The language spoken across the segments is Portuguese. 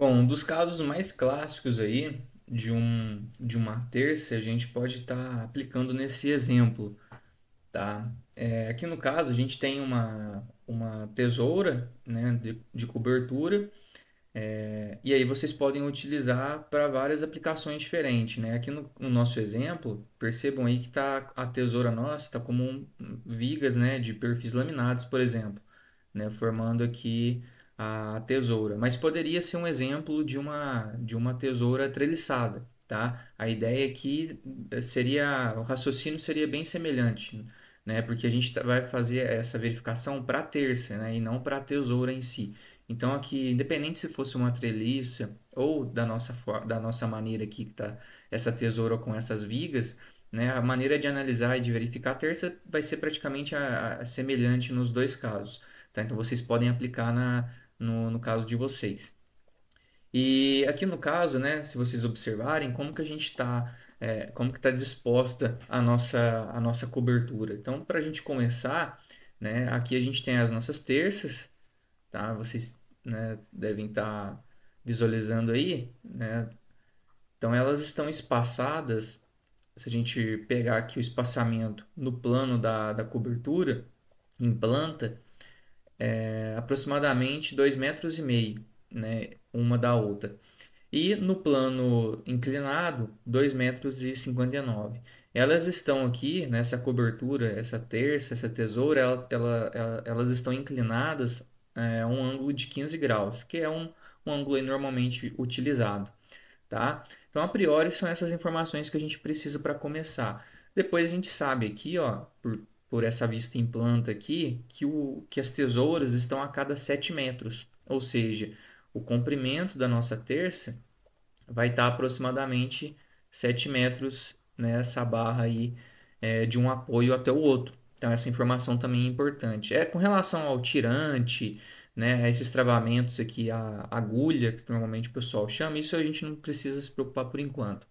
Bom, um dos casos mais clássicos aí de uma terça, a gente pode estar aplicando nesse exemplo, tá? Aqui no caso, a gente tem uma tesoura, né, de cobertura, e aí vocês podem utilizar para várias aplicações diferentes, né? Aqui no nosso exemplo, percebam aí que tá, a tesoura nossa está como vigas, né, de perfis laminados, por exemplo, né, formando aqui a tesoura. Mas poderia ser um exemplo de uma tesoura treliçada, tá? A ideia aqui seria, o raciocínio seria bem semelhante, né? Porque a gente vai fazer essa verificação para a terça, né, e não para a tesoura em si. Então aqui, independente se fosse uma treliça ou da nossa maneira aqui que está essa tesoura com essas vigas, né, a maneira de analisar e de verificar a terça vai ser praticamente a semelhante nos dois casos. Tá? Então vocês podem aplicar no caso de vocês. E aqui no caso, né, se vocês observarem, como que a gente está, como que está disposta a nossa cobertura. Então, para a gente começar, né, aqui a gente tem as nossas terças, tá? Vocês, né, devem estar visualizando aí, né? Então elas estão espaçadas, se a gente pegar aqui o espaçamento no plano da cobertura, em planta, aproximadamente 2,5 metros, né, uma da outra. E no plano inclinado, 2,59 metros. Elas estão aqui, nessa cobertura, essa terça, essa tesoura, elas estão inclinadas a um ângulo de 15 graus, que é um ângulo aí normalmente utilizado, tá? Então, a priori, são essas informações que a gente precisa para começar. Depois a gente sabe aqui, ó, por essa vista em planta aqui, que as tesouras estão a cada 7 metros, ou seja, o comprimento da nossa terça vai estar aproximadamente 7 metros nessa barra aí, de um apoio até o outro. Então, essa informação também é importante. Com relação ao tirante, né, a esses travamentos aqui, a agulha, que normalmente o pessoal chama, isso a gente não precisa se preocupar por enquanto.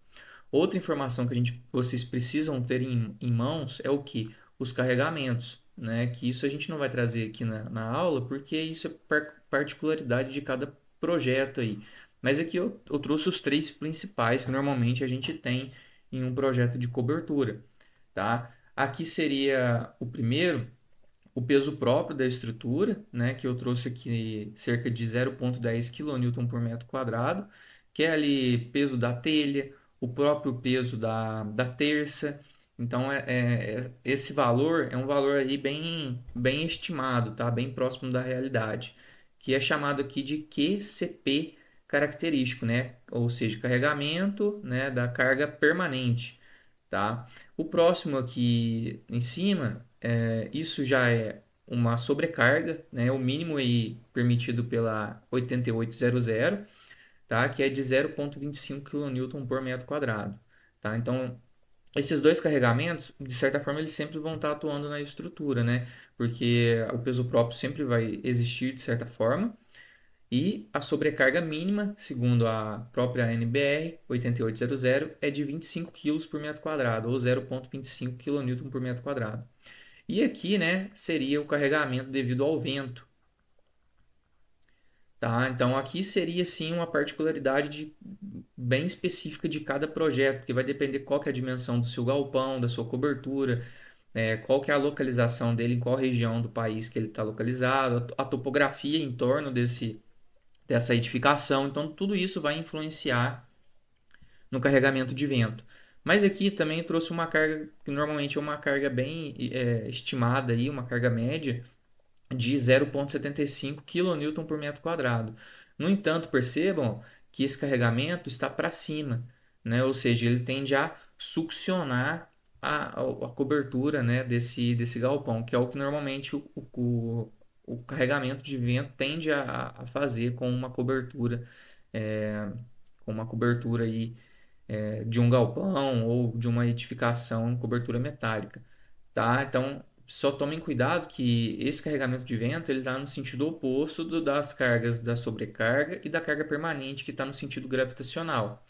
Outra informação que vocês precisam ter em mãos é o que? Os carregamentos, né? Que isso a gente não vai trazer aqui na aula, porque isso é particularidade de cada projeto aí. Mas aqui eu trouxe os três principais que normalmente a gente tem em um projeto de cobertura, tá? Aqui seria o primeiro, o peso próprio da estrutura, né, que eu trouxe aqui cerca de 0,10 kN por metro quadrado, que é ali peso da telha, o próprio peso da terça. Então, esse valor é um valor aí bem estimado, tá? Bem próximo da realidade, que é chamado aqui de QCP característico, né? Ou seja, carregamento, né, da carga permanente, tá? O próximo aqui em cima, isso já é uma sobrecarga, né? O mínimo aí permitido pela 8800, tá? Que é de 0,25 kN por metro quadrado, tá? Então, esses dois carregamentos, de certa forma, eles sempre vão estar atuando na estrutura, né? Porque o peso próprio sempre vai existir de certa forma, e a sobrecarga mínima, segundo a própria NBR 8800, é de 25 quilos por metro quadrado, ou 0,25 kN por metro quadrado. E aqui, né, seria o carregamento devido ao vento, tá? Então aqui seria sim uma particularidade bem específica de cada projeto, porque vai depender qual que é a dimensão do seu galpão, da sua cobertura, qual que é a localização dele, em qual região do país que ele está localizado, a topografia em torno dessa edificação. Então tudo isso vai influenciar no carregamento de vento. Mas aqui também trouxe uma carga que normalmente é uma carga bem estimada aí, uma carga média de 0,75 kN por metro quadrado. No entanto, percebam que esse carregamento está para cima, né? Ou seja, ele tende a succionar a cobertura, né, desse galpão, que é o que normalmente o carregamento de vento tende a fazer é, com uma cobertura aí, de um galpão ou de uma edificação em cobertura metálica, tá? Então, só tomem cuidado que esse carregamento de vento ele está no sentido oposto das cargas da sobrecarga e da carga permanente, que está no sentido gravitacional.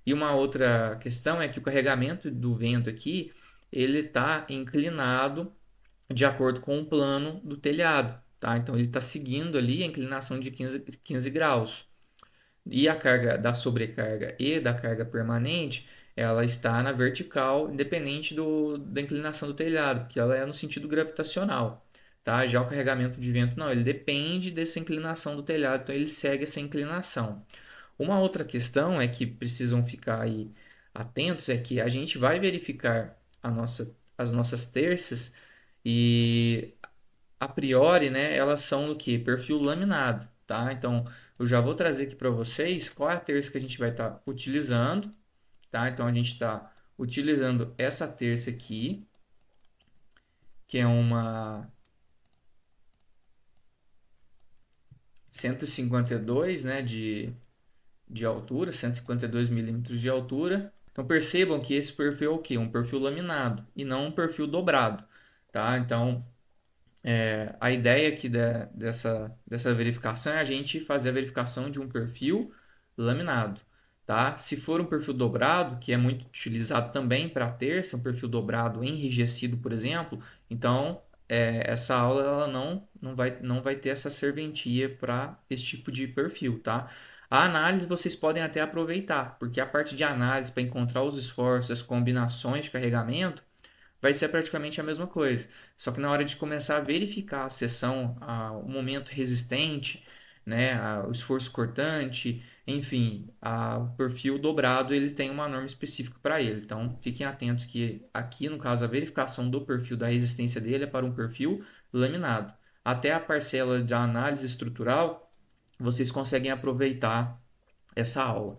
E uma outra questão é que o carregamento do vento aqui ele está inclinado de acordo com o plano do telhado, tá? Então ele está seguindo ali a inclinação de 15 graus. E a carga da sobrecarga e da carga permanente, ela está na vertical, independente da inclinação do telhado, porque ela é no sentido gravitacional, tá? Já o carregamento de vento, não, ele depende dessa inclinação do telhado, então ele segue essa inclinação. Uma outra questão é que precisam ficar aí atentos é que a gente vai verificar as nossas terças e a priori, né, elas são do que? Perfil laminado, tá? Então, eu já vou trazer aqui para vocês qual é a terça que a gente vai estar utilizando, tá? Então, a gente está utilizando essa terça aqui, que é uma 152, né, de altura, 152 milímetros de altura. Então, percebam que esse perfil é o quê? Um perfil laminado e não um perfil dobrado, tá? Então, a ideia aqui dessa verificação é a gente fazer a verificação de um perfil laminado, tá? Se for um perfil dobrado, que é muito utilizado também para terça, um perfil dobrado enrijecido, por exemplo, então essa aula ela não vai ter essa serventia para esse tipo de perfil, tá? A análise vocês podem até aproveitar, porque a parte de análise para encontrar os esforços, as combinações de carregamento, vai ser praticamente a mesma coisa. Só que na hora de começar a verificar a seção, o momento resistente, né, o esforço cortante, enfim, o perfil dobrado, ele tem uma norma específica para ele. Então, fiquem atentos que aqui, no caso, a verificação do perfil da resistência dele é para um perfil laminado. Até a parcela da análise estrutural, vocês conseguem aproveitar essa aula.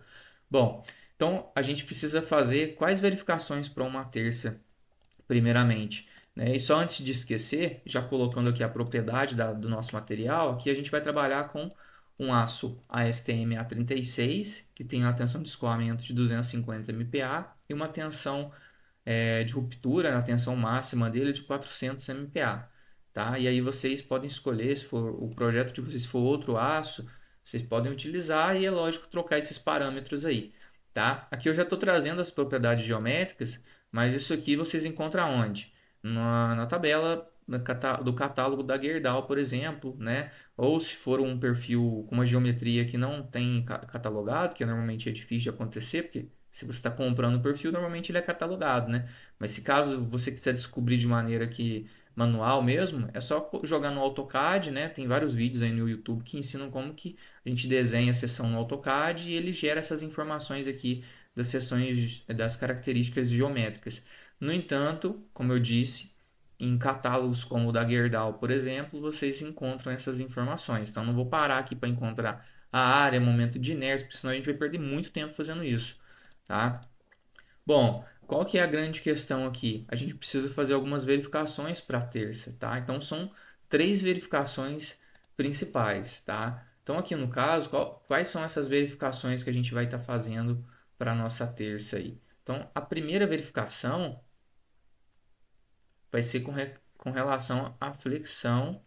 Bom, então a gente precisa fazer quais verificações para uma terça primeiramente, né? E só antes de esquecer, já colocando aqui a propriedade do nosso material, aqui a gente vai trabalhar com um aço ASTM A36, que tem uma tensão de escoamento de 250 MPa e uma tensão de ruptura, a tensão máxima dele é de 400 MPa, tá? E aí vocês podem escolher, se for o projeto de vocês for outro aço, vocês podem utilizar e é lógico trocar esses parâmetros aí, tá? Aqui eu já estou trazendo as propriedades geométricas, mas isso aqui vocês encontram onde? Na tabela do catálogo da Gerdau, por exemplo, né? Ou se for um perfil com uma geometria que não tem catalogado, que normalmente é difícil de acontecer, porque se você está comprando o perfil, normalmente ele é catalogado, né? Mas se caso você quiser descobrir de maneira que manual mesmo, é só jogar no AutoCAD, né? Tem vários vídeos aí no YouTube que ensinam como que a gente desenha a seção no AutoCAD e ele gera essas informações aqui das seções das características geométricas. No entanto, como eu disse, em catálogos como o da Gerdau, por exemplo, vocês encontram essas informações. Então, não vou parar aqui para encontrar a área, momento de inércia, porque senão a gente vai perder muito tempo fazendo isso, tá? Bom, qual que é a grande questão aqui? A gente precisa fazer algumas verificações para a terça, tá? Então, são três verificações principais, tá? Então, aqui no caso, quais são essas verificações que a gente vai estar fazendo para a nossa terça aí? Então, a primeira verificação vai ser com relação à flexão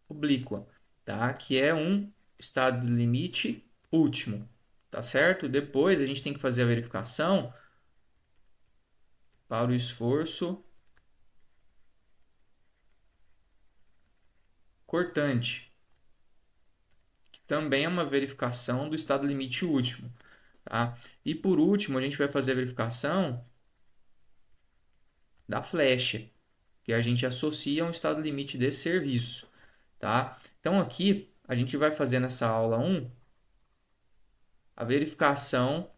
oblíqua, tá? Que é um estado de limite último, tá certo? Depois a gente tem que fazer a verificação para o esforço cortante, que também é uma verificação do estado limite último, tá? E por último, a gente vai fazer a verificação da flecha, que a gente associa a um estado limite de serviço, tá? Então aqui a gente vai fazer nessa aula 1 a verificação.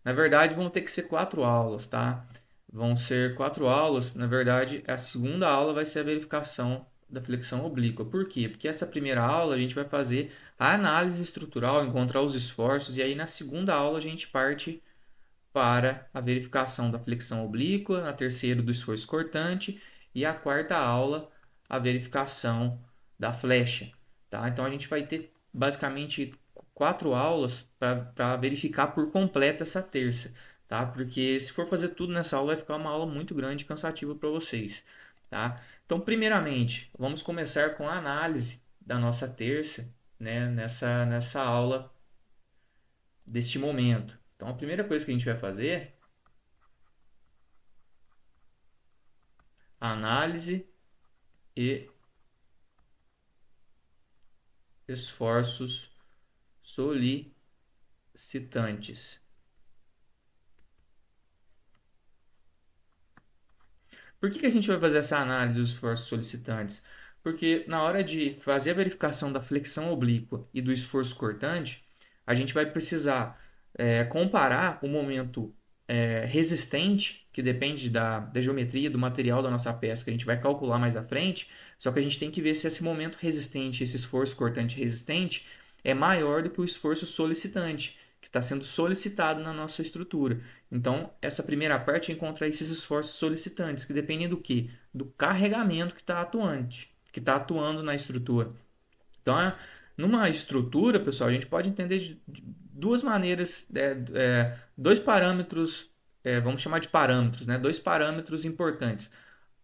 Na verdade, vão ter que ser quatro aulas, tá? Vão ser quatro aulas. Na verdade, a segunda aula vai ser a verificação da flexão oblíqua. Por quê? Porque essa primeira aula a gente vai fazer a análise estrutural, encontrar os esforços, e aí na segunda aula a gente parte para a verificação da flexão oblíqua, na terceira do esforço cortante e a quarta aula a verificação da flecha, tá? Então a gente vai ter basicamente quatro aulas para verificar por completo essa terça, tá? Porque se for fazer tudo nessa aula vai ficar uma aula muito grande e cansativa para vocês, tá? Então, primeiramente, vamos começar com a análise da nossa terça, né? Nessa aula deste momento. Então, a primeira coisa que a gente vai fazer Análise e esforços solicitantes. Por que que a gente vai fazer essa análise dos esforços solicitantes? Porque na hora de fazer a verificação da flexão oblíqua e do esforço cortante, a gente vai precisar comparar o momento resistente, que depende da geometria, do material da nossa peça, que a gente vai calcular mais à frente, só que a gente tem que ver se esse momento resistente, esse esforço cortante resistente, é maior do que o esforço solicitante, que está sendo solicitado na nossa estrutura. Então, essa primeira parte é encontrar esses esforços solicitantes, que dependem do quê? Do carregamento que está atuante, que está atuando na estrutura. Então, numa estrutura, pessoal, a gente pode entender de duas maneiras, dois parâmetros, vamos chamar de parâmetros, né? Dois parâmetros importantes.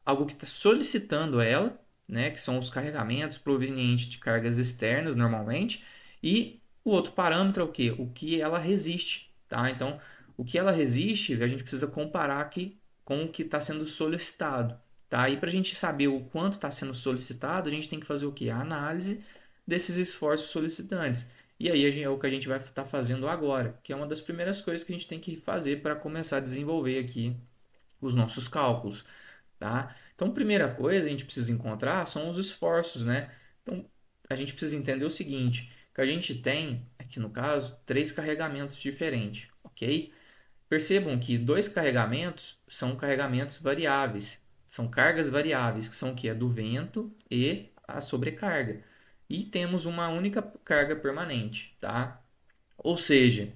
Algo que está solicitando ela, né? Que são os carregamentos provenientes de cargas externas, normalmente, e o outro parâmetro é o quê? O que ela resiste, tá? Então, o que ela resiste, a gente precisa comparar aqui com o que está sendo solicitado, tá? E para a gente saber o quanto está sendo solicitado, a gente tem que fazer o quê? A análise desses esforços solicitantes. E aí é o que a gente vai estar fazendo agora, que é uma das primeiras coisas que a gente tem que fazer para começar a desenvolver aqui os nossos cálculos, tá? Então, primeira coisa a gente precisa encontrar são os esforços, né? Então, a gente precisa entender o seguinte, que a gente tem, aqui no caso, três carregamentos diferentes, ok? Percebam que dois carregamentos são carregamentos variáveis, são cargas variáveis, que são o que? É do vento e a sobrecarga. E temos uma única carga permanente, tá? Ou seja,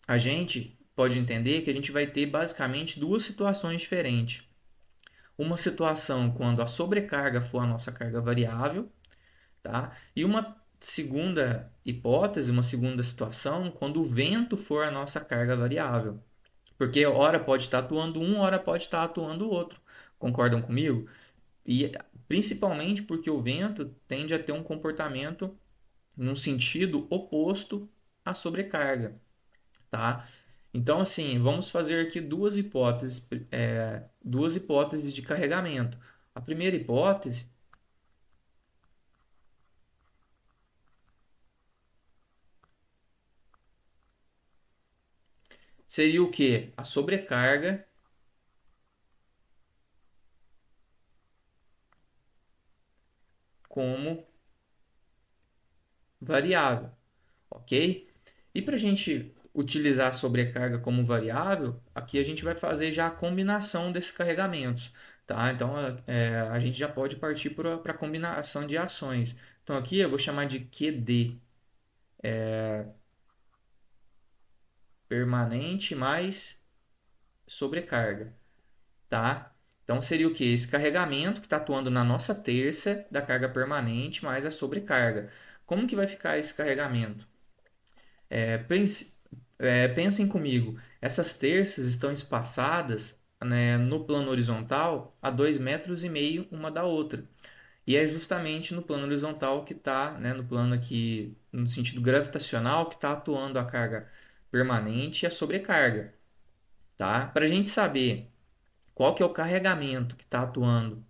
a gente pode entender que a gente vai ter basicamente duas situações diferentes. Uma situação quando a sobrecarga for a nossa carga variável, tá? E uma segunda hipótese, uma segunda situação, quando o vento for a nossa carga variável. Porque hora pode estar atuando um, hora pode estar atuando o outro. Concordam comigo? E principalmente porque o vento tende a ter um comportamento num sentido oposto à sobrecarga, tá? Então, assim, vamos fazer aqui duas hipóteses de carregamento. A primeira hipótese seria o quê? A sobrecarga como variável, ok? E para a gente utilizar a sobrecarga como variável, aqui a gente vai fazer já a combinação desses carregamentos, tá? Então a gente já pode partir para a combinação de ações. Então aqui eu vou chamar de QD, permanente mais sobrecarga, tá? Então seria o que? Esse carregamento que está atuando na nossa terça da carga permanente mais a sobrecarga. Como que vai ficar esse carregamento? Pensem comigo, essas terças estão espaçadas, né, no plano horizontal a 2,5 metros uma da outra. E é justamente no plano horizontal que está, né, no plano aqui, no sentido gravitacional, que está atuando a carga permanente e a sobrecarga. Tá? Para a gente saber qual que é o carregamento que está atuando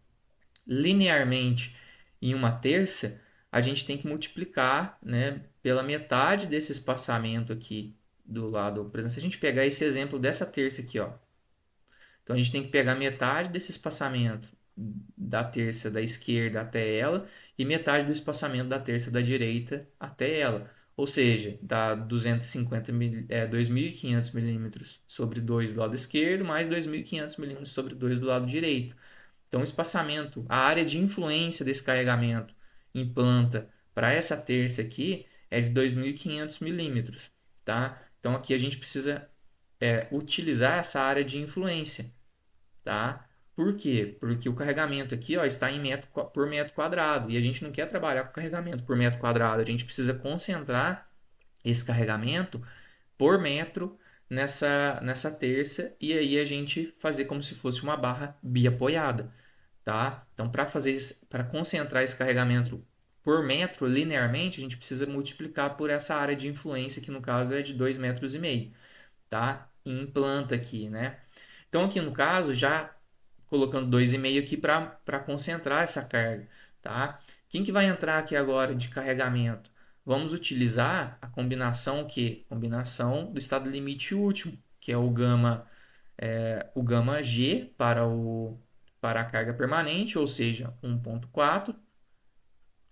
linearmente em uma terça, a gente tem que multiplicar, né, pela metade desse espaçamento aqui do lado. Por exemplo, se a gente pegar esse exemplo dessa terça aqui, ó, então a gente tem que pegar metade desse espaçamento da terça da esquerda até ela e metade do espaçamento da terça da direita até ela. Ou seja, dá 2.500 milímetros sobre 2 do lado esquerdo, mais 2.500 milímetros sobre 2 do lado direito. Então, o espaçamento, a área de influência desse carregamento em planta para essa terça aqui é de 2.500 milímetros, tá? Então, aqui a gente precisa utilizar essa área de influência, tá? Por quê? Porque o carregamento aqui, ó, está em metro por metro quadrado e a gente não quer trabalhar com carregamento por metro quadrado, a gente precisa concentrar esse carregamento por metro nessa terça e aí a gente fazer como se fosse uma barra biapoiada, tá? Então, para concentrar esse carregamento por metro linearmente, a gente precisa multiplicar por essa área de influência, que no caso é de 2,5 metros, tá? Em planta aqui, né? Então, aqui no caso, já colocando 2,5 aqui para concentrar essa carga, tá? Quem que vai entrar aqui agora de carregamento? Vamos utilizar a combinação que? Combinação do estado limite último, que é o gama G para a carga permanente, ou seja, 1,4,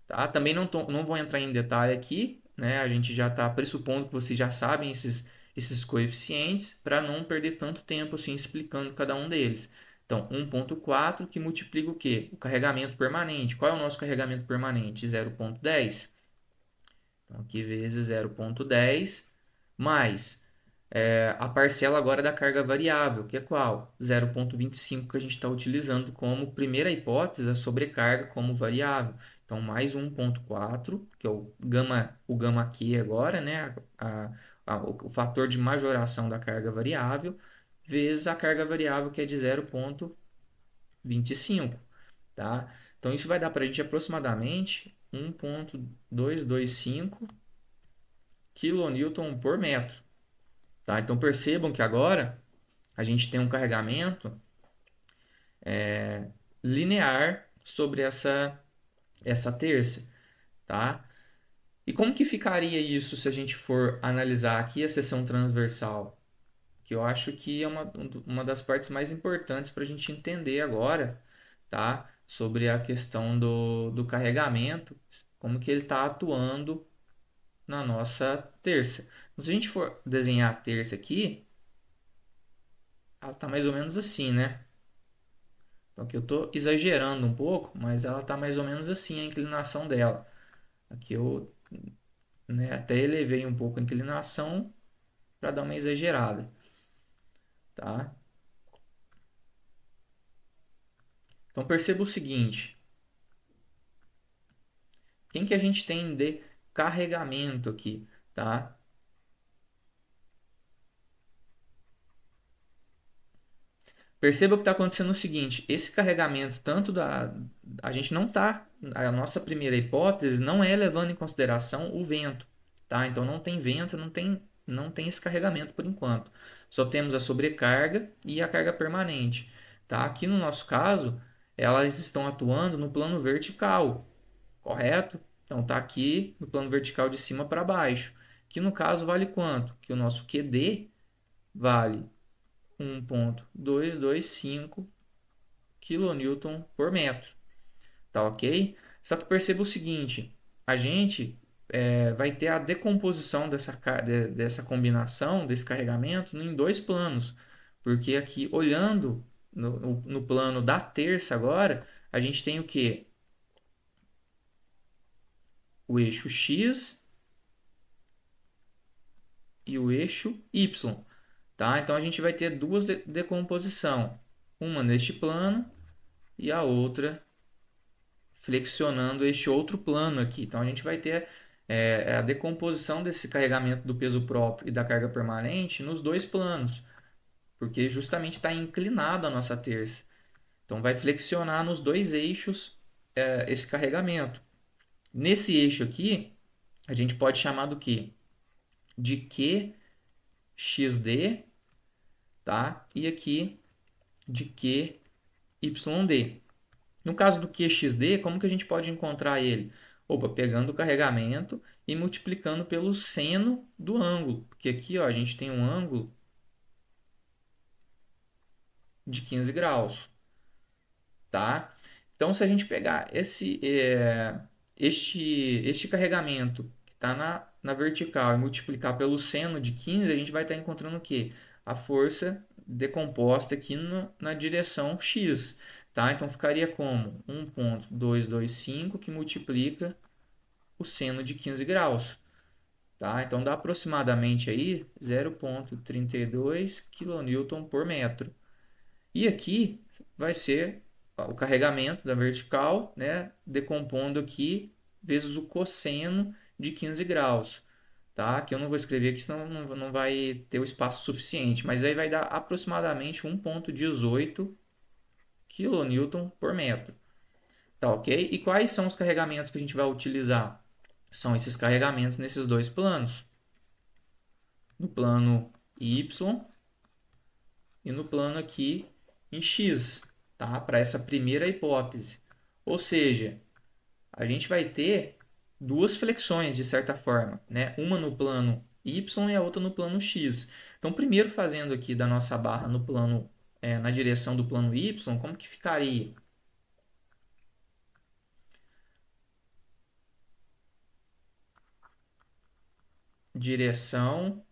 tá? Também não vou entrar em detalhe aqui, né? A gente já está pressupondo que vocês já sabem esses coeficientes para não perder tanto tempo assim explicando cada um deles. Então, 1,4 que multiplica o quê? O carregamento permanente. Qual é o nosso carregamento permanente? 0,10. Então, aqui vezes 0,10 mais a parcela agora da carga variável, que é qual? 0,25 que a gente está utilizando como primeira hipótese, a sobrecarga como variável. Então, mais 1,4, que é o gama Q agora, né? O fator de majoração da carga variável, vezes a carga variável, que é de 0,25. Tá? Então, isso vai dar para a gente aproximadamente 1,225 kN por metro. Tá? Então, percebam que agora a gente tem um carregamento linear sobre essa terça. Tá? E como que ficaria isso se a gente for analisar aqui a seção transversal? Que eu acho que é uma das partes mais importantes para a gente entender agora, tá? Sobre a questão do carregamento, como que ele está atuando na nossa terça. Se a gente for desenhar a terça aqui, ela está mais ou menos assim, né? Então, aqui eu estou exagerando um pouco, mas ela está mais ou menos assim a inclinação dela. Aqui eu, né, até elevei um pouco a inclinação para dar uma exagerada, tá? Então perceba o seguinte, quem que a gente tem de carregamento aqui, tá? Perceba que está acontecendo o seguinte, esse carregamento a gente não está, a nossa primeira hipótese não é levando em consideração o vento, tá? Então não tem vento, não tem esse carregamento por enquanto. Só temos a sobrecarga e a carga permanente, tá? Aqui no nosso caso, elas estão atuando no plano vertical, correto? Então está aqui no plano vertical de cima para baixo, que no caso vale quanto? Que o nosso QD vale 1,225 kN por metro, tá ok? Só que perceba o seguinte, a gente vai ter a decomposição dessa combinação, desse carregamento em dois planos, porque aqui olhando no plano da terça agora, a gente tem o que? O eixo X e o eixo Y, tá? Então a gente vai ter duas decomposição, uma neste plano e a outra flexionando este outro plano aqui. Então a gente vai ter a decomposição desse carregamento do peso próprio e da carga permanente nos dois planos, porque justamente está inclinado a nossa terça. Então vai flexionar nos dois eixos esse carregamento. Nesse eixo aqui, a gente pode chamar do que? De QXD, tá? E aqui de QYD. No caso do QXD, como que a gente pode encontrar ele? Opa, pegando o carregamento e multiplicando pelo seno do ângulo. Porque aqui ó, a gente tem um ângulo de 15 graus. Tá? Então, se a gente pegar este carregamento que está na vertical e multiplicar pelo seno de 15, a gente vai estar encontrando o quê? A força decomposta aqui na direção x. Tá? Então, ficaria como 1,225 que multiplica o seno de 15 graus. Tá? Então, dá aproximadamente aí 0,32 kN por metro. E aqui vai ser o carregamento da vertical, né, decompondo aqui vezes o cosseno de 15 graus. Tá? Que eu não vou escrever aqui, senão não vai ter o espaço suficiente. Mas aí vai dar aproximadamente 1,18 kN por metro. Tá ok? E quais são os carregamentos que a gente vai utilizar? São esses carregamentos nesses dois planos. No plano Y e no plano aqui em X. tá? Para essa primeira hipótese. Ou seja, a gente vai ter duas flexões, de certa forma, né? Uma no plano Y e a outra no plano X. Então, primeiro fazendo aqui da nossa barra no plano, na direção do plano Y, como que ficaria? Direção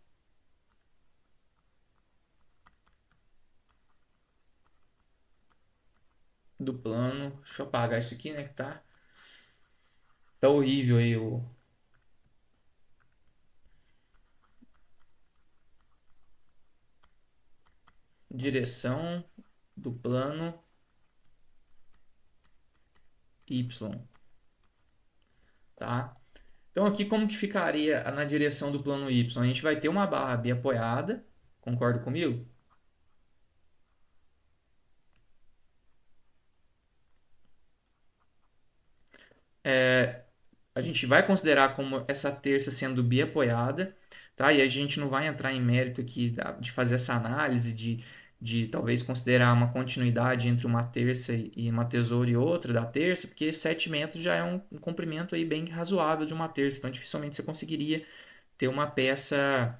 do plano. Deixa eu apagar isso aqui, né? Que tá horrível aí o direção do plano Y, tá? Então aqui como que ficaria na direção do plano Y? A gente vai ter uma barra biapoiada, concorda comigo? A gente vai considerar como essa terça sendo biapoiada, tá? E a gente não vai entrar em mérito aqui de fazer essa análise, de talvez considerar uma continuidade entre uma terça e uma tesoura e outra da terça, porque 7 metros já é um comprimento aí bem razoável de uma terça, então dificilmente você conseguiria ter uma peça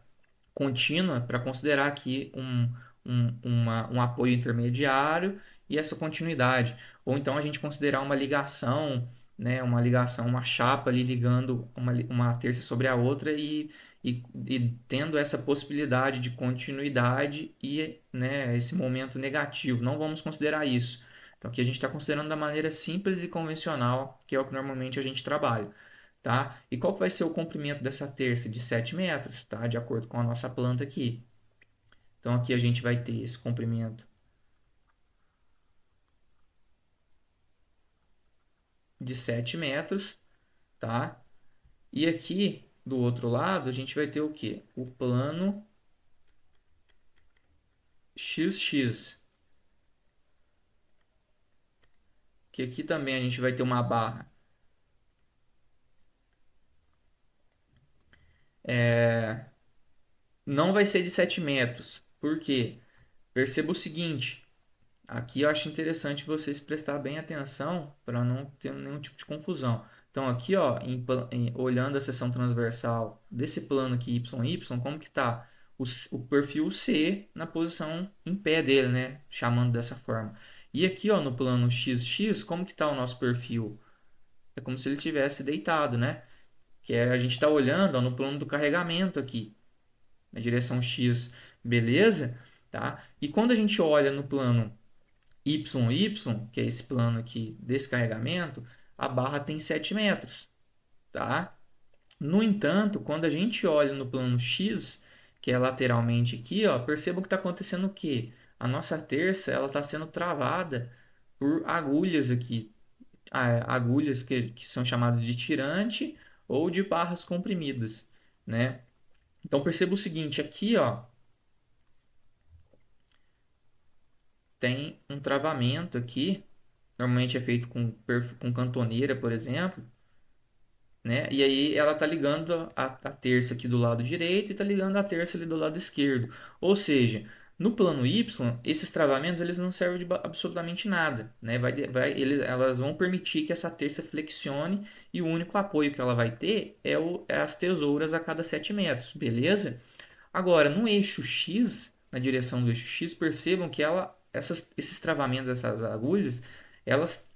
contínua para considerar aqui um apoio intermediário e essa continuidade. Ou então a gente considerar uma ligação, né, uma ligação, uma chapa ali ligando uma terça sobre a outra e tendo essa possibilidade de continuidade e, né, esse momento negativo. Não vamos considerar isso. Então aqui a gente está considerando da maneira simples e convencional, que é o que normalmente a gente trabalha. Tá? E qual que vai ser o comprimento dessa terça? De 7 metros, tá? De acordo com a nossa planta aqui. Então aqui a gente vai ter esse comprimento de 7 metros, tá? E aqui do outro lado a gente vai ter o quê? O plano XX, que aqui também a gente vai ter uma barra. Não vai ser de 7 metros. Por quê? Perceba o seguinte, aqui eu acho interessante vocês prestar bem atenção para não ter nenhum tipo de confusão. Então aqui, ó, olhando a seção transversal desse plano aqui YY, como que está o perfil C na posição em pé dele, né? Chamando dessa forma. E aqui, ó, no plano XX, como que está o nosso perfil? É como se ele tivesse deitado, né? Que é, a gente está olhando, ó, no plano do carregamento aqui, na direção X, beleza? Tá? E quando a gente olha no plano YY, que é esse plano aqui desse carregamento, a barra tem 7 metros, tá? No entanto, quando a gente olha no plano X, que é lateralmente aqui, ó, perceba que está acontecendo o quê? A nossa terça ela está sendo travada por agulhas aqui, agulhas que são chamadas de tirante ou de barras comprimidas, né? Então perceba o seguinte, aqui, ó, tem um travamento aqui, normalmente é feito com cantoneira, por exemplo, né? E aí ela tá ligando a terça aqui do lado direito e tá ligando a terça ali do lado esquerdo. Ou seja, no plano Y, esses travamentos eles não servem de absolutamente nada, né? Elas vão permitir que essa terça flexione e o único apoio que ela vai ter é as tesouras a cada 7 metros, beleza? Agora, no eixo X, na direção do eixo X, percebam que esses travamentos, essas agulhas, elas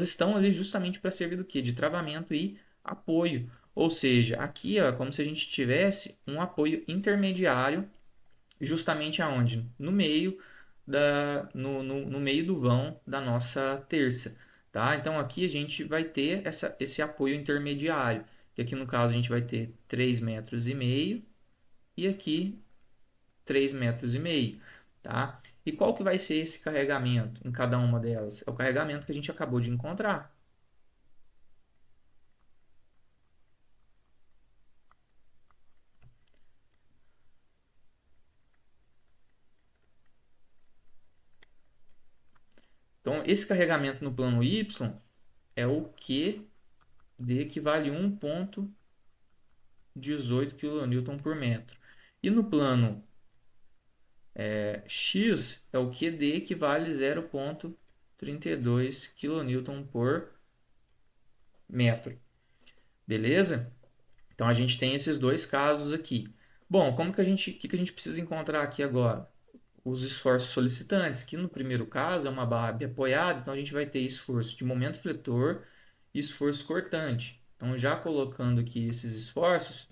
estão ali justamente para servir do quê? De travamento e apoio. Ou seja, aqui ó, é como se a gente tivesse um apoio intermediário justamente aonde? No meio no meio do vão da nossa terça. Tá? Então aqui a gente vai ter esse apoio intermediário, que aqui no caso a gente vai ter 3,5 metros e aqui 3,5 metros, tá? E qual que vai ser esse carregamento em cada uma delas? É o carregamento que a gente acabou de encontrar. Então, esse carregamento no plano Y é o Q D equivale a 1,18 kN por metro. E no plano X é o QD equivale a 0,18 32 kN por metro. Beleza? Então a gente tem esses dois casos aqui. Bom, que a gente precisa encontrar aqui agora? Os esforços solicitantes, que no primeiro caso é uma barra biapoiada, então a gente vai ter esforço de momento fletor e esforço cortante. Então já colocando aqui esses esforços,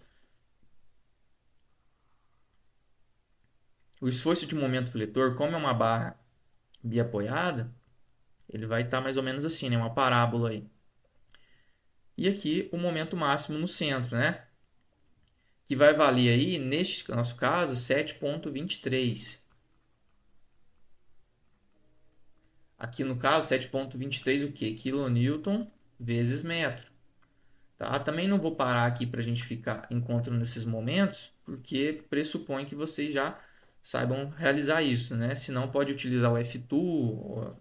o esforço de momento fletor, como é uma barra biapoiada, ele vai estar mais ou menos assim, né? Uma parábola aí. E aqui o momento máximo no centro, né? Que vai valer aí, neste nosso caso, 7,23. Aqui no caso, 7,23 o quê? Quilonewton vezes metro. Tá? Também não vou parar aqui para a gente ficar encontrando esses momentos, porque pressupõe que vocês já saibam realizar isso, né? Se não, pode utilizar o F2, o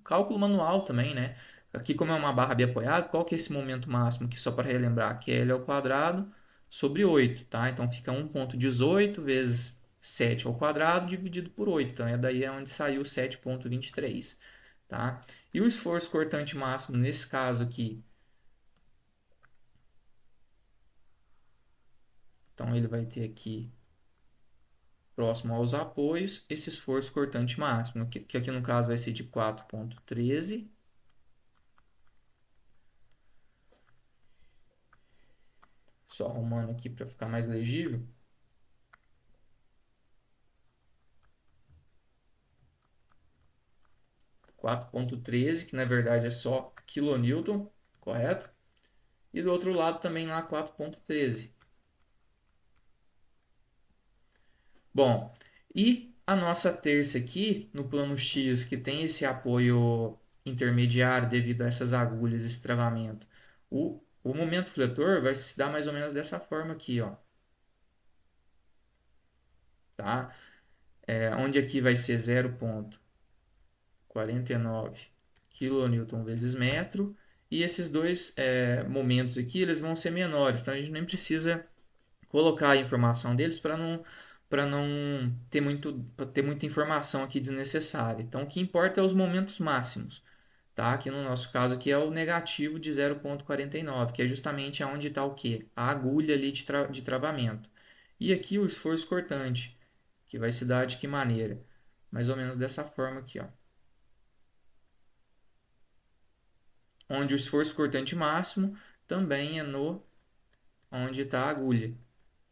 cálculo manual também, né? Aqui, como é uma barra biapoiada, qual que é esse momento máximo? Que só para relembrar, que é L ao quadrado sobre 8, tá? Então, fica 1,18 vezes 7 ao quadrado dividido por 8. Então, daí é onde saiu 7,23, tá? E o esforço cortante máximo, nesse caso aqui, então ele vai ter aqui, próximo aos apoios, esse esforço cortante máximo, que aqui no caso vai ser de 4,13. Só arrumando aqui para ficar mais legível. 4,13, que na verdade é só quilonewton, correto? E do outro lado também lá 4,13. Bom, e a nossa terça aqui, no plano X, que tem esse apoio intermediário devido a essas agulhas, esse travamento. O momento fletor vai se dar mais ou menos dessa forma aqui, ó. Tá? Onde aqui vai ser 0,49 kN vezes metro. E esses dois momentos aqui, eles vão ser menores. Então, a gente nem precisa colocar a informação deles para não ter muita informação aqui desnecessária. Então, o que importa é os momentos máximos. Tá? Aqui no nosso caso aqui é o negativo de 0,49, que é justamente onde está o quê? A agulha ali de travamento. E aqui o esforço cortante, que vai se dar de que maneira? Mais ou menos dessa forma aqui, ó. Onde o esforço cortante máximo também é no onde está a agulha,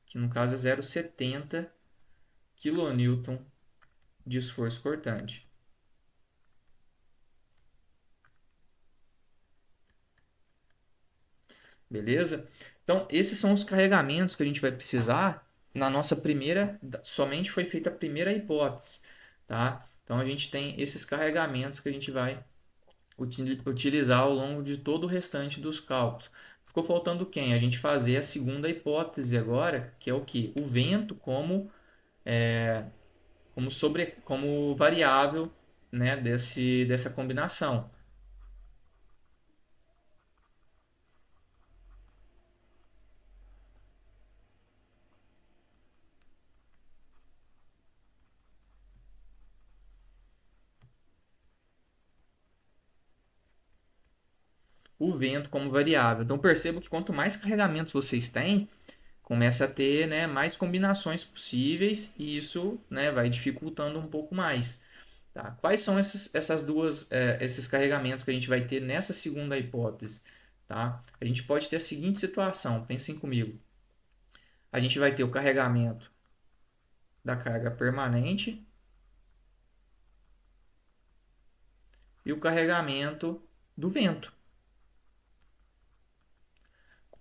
que no caso é 0,70 kN de esforço cortante. Beleza? Então, esses são os carregamentos que a gente vai precisar na nossa primeira, somente foi feita a primeira hipótese, tá? Então, a gente tem esses carregamentos que a gente vai utilizar ao longo de todo o restante dos cálculos. Ficou faltando quem? A gente fazer a segunda hipótese agora, que é o que? O vento como variável, né, dessa combinação. O vento como variável. Então perceba que quanto mais carregamentos vocês têm, começa a ter, né, mais combinações possíveis e isso, né, vai dificultando um pouco mais. Tá? Quais são esses carregamentos que a gente vai ter nessa segunda hipótese? Tá? A gente pode ter a seguinte situação, pensem comigo. A gente vai ter o carregamento da carga permanente e o carregamento do vento.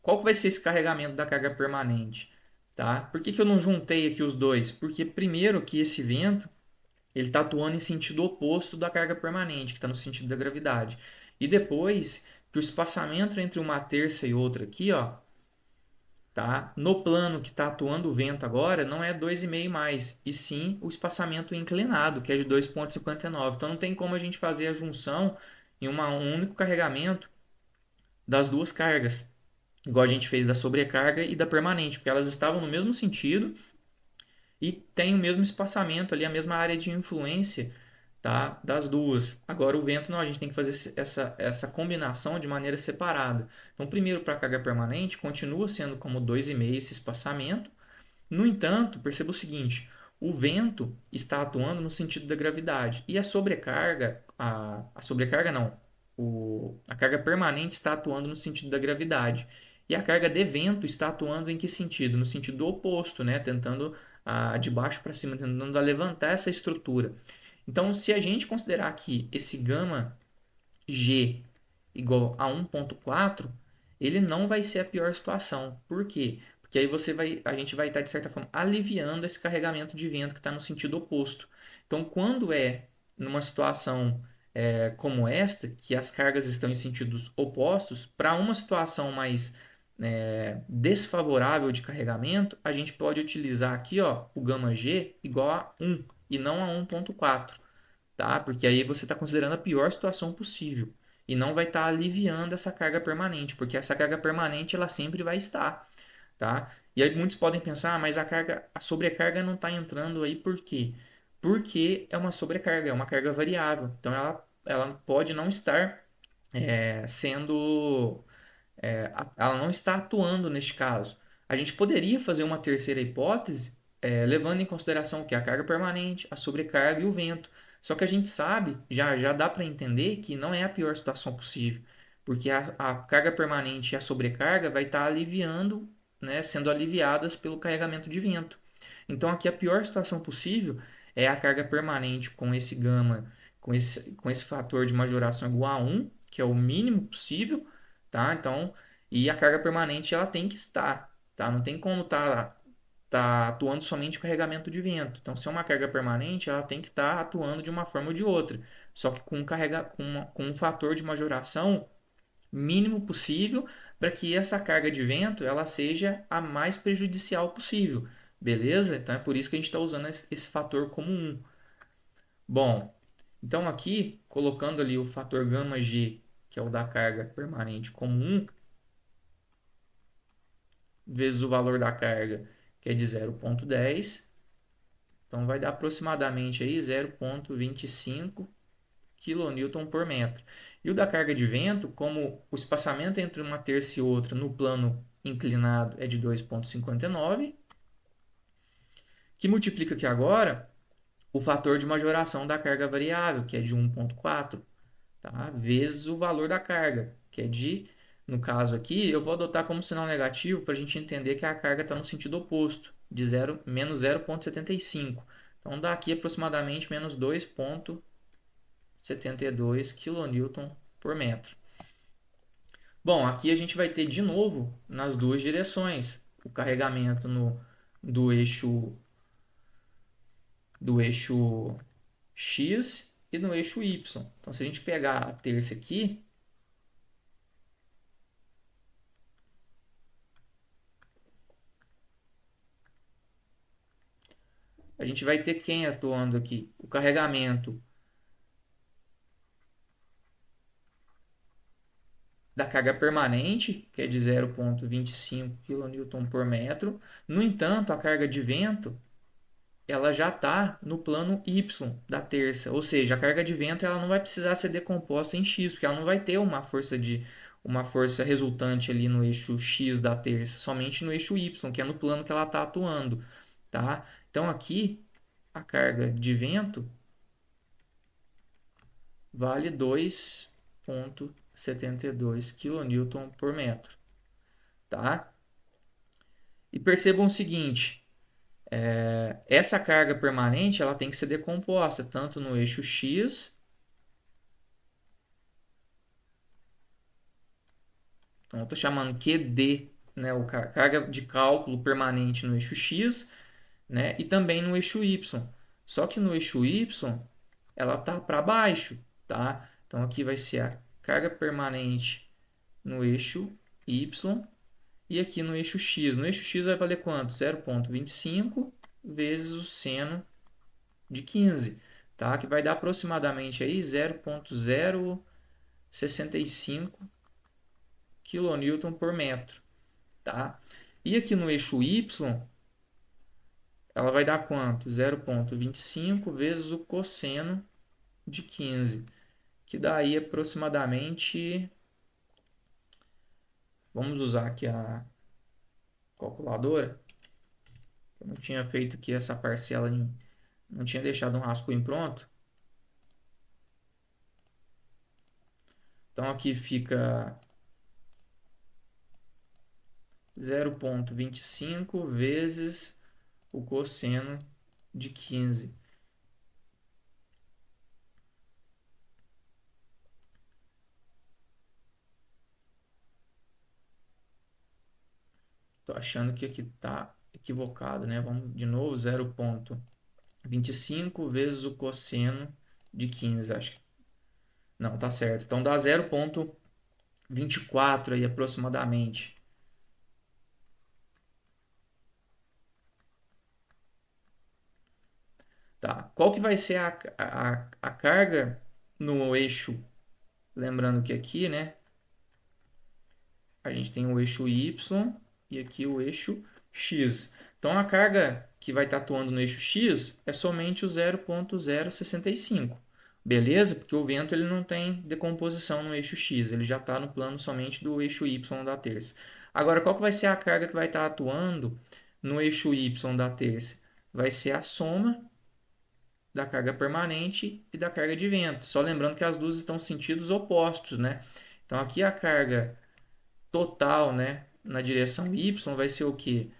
Qual que vai ser esse carregamento da carga permanente? Tá? Por que eu não juntei aqui os dois? Porque primeiro que esse vento ele está atuando em sentido oposto da carga permanente, que está no sentido da gravidade. E depois que o espaçamento entre uma terça e outra aqui, ó, tá? No plano que está atuando o vento agora, não é 2,5 mais, e sim o espaçamento inclinado, que é de 2,59. Então não tem como a gente fazer a junção em um único carregamento das duas cargas, igual a gente fez da sobrecarga e da permanente, porque elas estavam no mesmo sentido e tem o mesmo espaçamento ali, a mesma área de influência, tá? Das duas. Agora o vento não, a gente tem que fazer essa combinação de maneira separada. Então, primeiro para a carga permanente, continua sendo como 2,5 esse espaçamento. No entanto, perceba o seguinte: o vento está atuando no sentido da gravidade e a sobrecarga não, a carga permanente está atuando no sentido da gravidade. E a carga de vento está atuando em que sentido? No sentido oposto, né? Tentando de baixo para cima, tentando levantar essa estrutura. Então, se a gente considerar aqui esse gama G igual a 1,4, ele não vai ser a pior situação. Por quê? Porque aí a gente vai estar, de certa forma, aliviando esse carregamento de vento que está no sentido oposto. Então, quando é numa situação como esta, que as cargas estão em sentidos opostos, para uma situação mais desfavorável de carregamento, a gente pode utilizar aqui ó, o gama G igual a 1 e não a 1,4, tá? Porque aí você está considerando a pior situação possível e não vai estar aliviando essa carga permanente, porque essa carga permanente ela sempre vai estar, tá? E aí muitos podem pensar, mas a sobrecarga não está entrando aí por quê? Porque é uma sobrecarga, é uma carga variável. Então ela pode não estar sendo ela não está atuando neste caso. A gente poderia fazer uma terceira hipótese, levando em consideração o que? A carga permanente, a sobrecarga e o vento. Só que a gente sabe, já dá para entender que não é a pior situação possível, porque a carga permanente e a sobrecarga vai estar aliviando, né, sendo aliviadas pelo carregamento de vento. Então aqui a pior situação possível é a carga permanente com esse gama, com esse fator de majoração igual a 1, que é o mínimo possível, tá? Então, e a carga permanente ela tem que estar, tá? Não tem como tá atuando somente o carregamento de vento. Então, se é uma carga permanente, ela tem que estar atuando de uma forma ou de outra, só que com um fator de majoração mínimo possível para que essa carga de vento ela seja a mais prejudicial possível, beleza? Então é por isso que a gente está usando esse fator como um. Bom, então aqui colocando ali o fator gama G, que é o da carga permanente, como um, vezes o valor da carga, que é de 0,10. Então vai dar aproximadamente aí 0,25 kN por metro. E o da carga de vento, como o espaçamento entre uma terça e outra no plano inclinado é de 2,59, que multiplica aqui agora o fator de majoração da carga variável, que é de 1,4, tá? Vezes o valor da carga, que é de, no caso aqui, eu vou adotar como sinal negativo para a gente entender que a carga está no sentido oposto, de menos 0,75. Então dá aqui aproximadamente menos 2,72 kN por metro. Bom, aqui a gente vai ter de novo nas duas direções o carregamento do eixo do eixo X e no eixo Y. Então, se a gente pegar a terça aqui, a gente vai ter quem atuando aqui? O carregamento da carga permanente, que é de 0,25 kN por metro. No entanto, a carga de vento ela já está no plano Y da terça, ou seja, a carga de vento ela não vai precisar ser decomposta em X, porque ela não vai ter uma força resultante ali no eixo X da terça, somente no eixo Y, que é no plano que ela está atuando, tá? Então aqui a carga de vento vale 2,72 kN por metro, tá? E percebam o seguinte, essa carga permanente ela tem que ser decomposta tanto no eixo X, então eu estou chamando QD, né, o carga de cálculo permanente no eixo X, né, e também no eixo Y. Só que no eixo Y ela tá para baixo, tá? Então aqui vai ser a carga permanente no eixo Y e aqui no eixo X. No eixo X vai valer quanto? 0,25 vezes o seno de 15, tá? Que vai dar aproximadamente aí 0,065 kN por metro, tá? E aqui no eixo Y, ela vai dar quanto? 0,25 vezes o cosseno de 15, que daí aproximadamente, vamos usar aqui a calculadora, eu não tinha feito aqui essa parcela, não tinha deixado um rascunho pronto, então aqui fica 0,25 vezes o cosseno de 15. Tô achando que aqui tá equivocado, né? Vamos de novo, 0,25 vezes o cosseno de 15. Acho que não, tá certo. Então dá 0,24 aí aproximadamente. Tá. Qual que vai ser a carga no eixo? Lembrando que aqui, né, a gente tem o eixo Y e aqui o eixo X. Então a carga que vai estar atuando no eixo X é somente o 0,065. Beleza? Porque o vento ele não tem decomposição no eixo X, ele já está no plano somente do eixo Y da terça. Agora, qual que vai ser a carga que vai estar atuando no eixo Y da terça? Vai ser a soma da carga permanente e da carga de vento. Só lembrando que as duas estão em sentidos opostos, né? Então aqui a carga total, né, na direção Y vai ser o quê?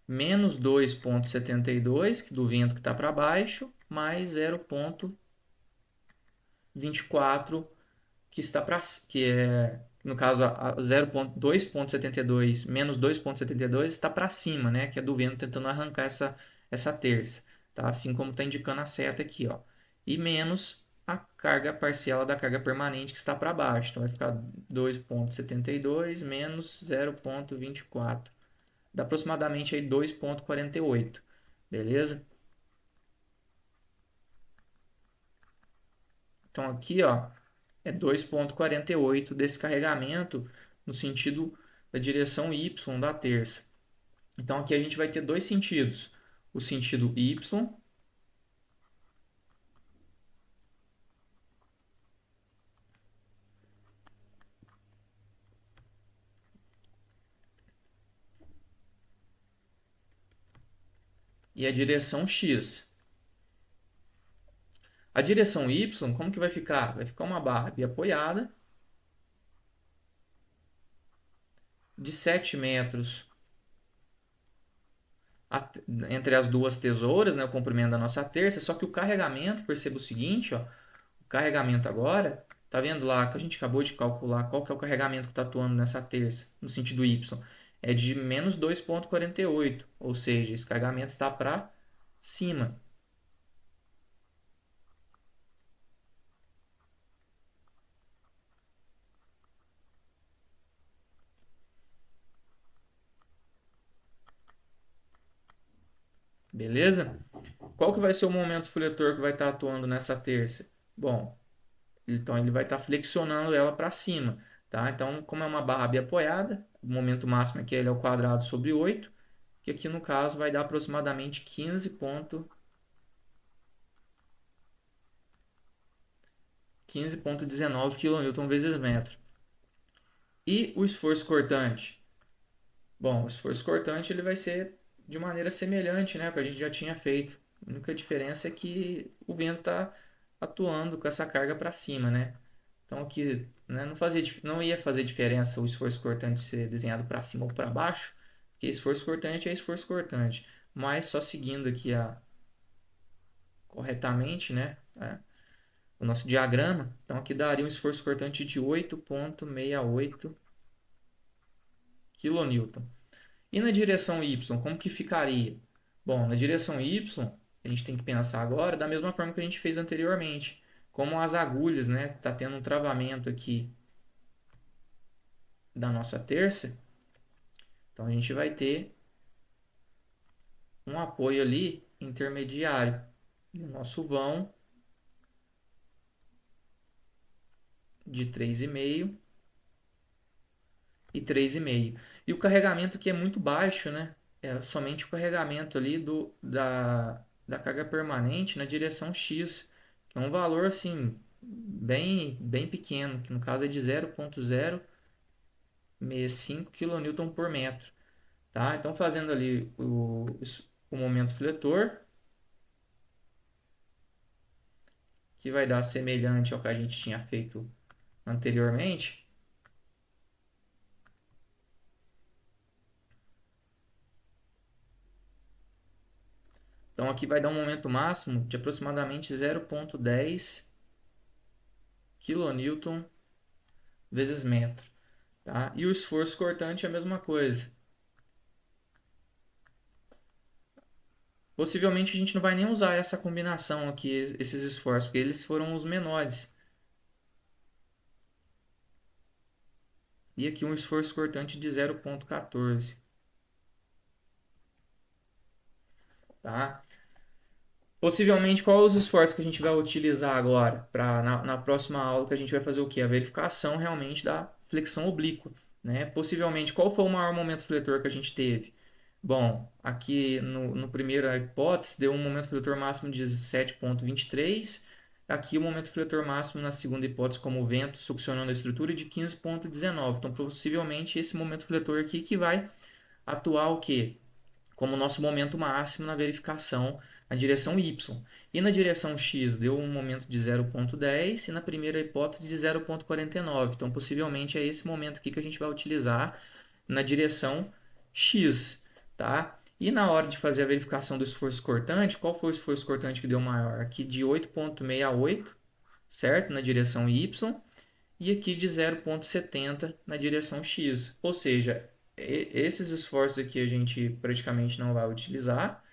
Menos 2,72 do vento que está para baixo, mais 0,24 que está para que é no caso a 0,2,72 menos 2,72 está para cima, né, que é do vento tentando arrancar essa terça, tá? Assim como está indicando a seta aqui, ó. E menos a carga parcial da carga permanente que está para baixo. Então vai ficar 2,72 menos 0,24. Dá aproximadamente aí 2,48. Beleza? Então aqui, ó, é 2,48 desse carregamento no sentido da direção Y da terça. Então aqui a gente vai ter dois sentidos. O sentido Y e a direção X. A direção Y, como que vai ficar? Vai ficar uma barra biapoiada de 7 metros entre as duas tesouras, né, o comprimento da nossa terça, só que o carregamento, perceba o seguinte, ó, o carregamento agora, tá vendo lá que a gente acabou de calcular qual que é o carregamento que está atuando nessa terça, no sentido Y, é de menos 2,48, ou seja, esse carregamento está para cima. Beleza? Qual que vai ser o momento fletor que vai estar atuando nessa terça? Bom, então ele vai estar flexionando ela para cima, tá? Então, como é uma barra biapoiada, o momento máximo aqui é L ao quadrado sobre 8, que aqui no caso vai dar aproximadamente 15,19 kN vezes metro. E o esforço cortante? Bom, o esforço cortante ele vai ser de maneira semelhante, né, ao que a gente já tinha feito. A única diferença é que o vento está atuando com essa carga para cima, né? Então aqui, né, não ia fazer diferença o esforço cortante ser desenhado para cima ou para baixo, porque esforço cortante é esforço cortante. Mas só seguindo aqui corretamente, né, o nosso diagrama, então aqui daria um esforço cortante de 8,68 kN. E na direção Y, como que ficaria? Bom, na direção Y, a gente tem que pensar agora da mesma forma que a gente fez anteriormente. Como as agulhas, né? Tá tendo um travamento aqui da nossa terça. Então a gente vai ter um apoio ali intermediário. E o nosso vão de 3,5 e 3,5. E o carregamento aqui é muito baixo, né? É somente o carregamento ali da carga permanente na direção X, que é um valor assim bem pequeno, que no caso é de 0,065 kN por metro, tá? Então fazendo ali o momento fletor, que vai dar semelhante ao que a gente tinha feito anteriormente. Então aqui vai dar um momento máximo de aproximadamente 0,10 kN vezes metro, tá? E o esforço cortante é a mesma coisa. Possivelmente a gente não vai nem usar essa combinação aqui, esses esforços, porque eles foram os menores. E aqui um esforço cortante de 0,14, tá? Possivelmente, qual os esforços que a gente vai utilizar agora? Na próxima aula que a gente vai fazer o quê? A verificação realmente da flexão oblíqua, né? Possivelmente, qual foi o maior momento fletor que a gente teve? Bom, aqui no primeiro hipótese deu um momento fletor máximo de 7,23. Aqui o momento fletor máximo na segunda hipótese, como o vento succionando a estrutura, de 15,19. Então, possivelmente, esse momento fletor aqui que vai atuar o quê? Como nosso momento máximo na verificação na direção Y. E na direção X deu um momento de 0,10 e na primeira hipótese de 0,49. Então, possivelmente é esse momento aqui que a gente vai utilizar na direção X, tá? E na hora de fazer a verificação do esforço cortante, qual foi o esforço cortante que deu maior? Aqui de 8,68, certo? Na direção Y e aqui de 0,70 na direção X. Ou seja, esses esforços aqui a gente praticamente não vai utilizar,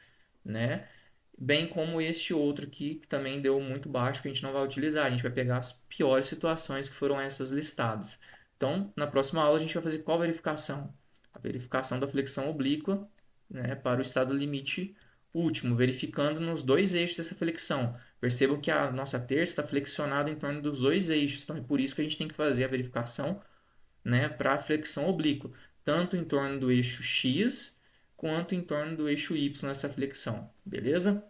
né? Bem como este outro aqui, que também deu muito baixo, que a gente não vai utilizar. A gente vai pegar as piores situações que foram essas listadas. Então, na próxima aula, a gente vai fazer qual verificação? A verificação da flexão oblíqua, né, para o estado limite último, verificando nos dois eixos dessa flexão. Percebam que a nossa terça está flexionada em torno dos dois eixos, então é por isso que a gente tem que fazer a verificação, né, para a flexão oblíqua, tanto em torno do eixo X quanto em torno do eixo Y nessa flexão, beleza?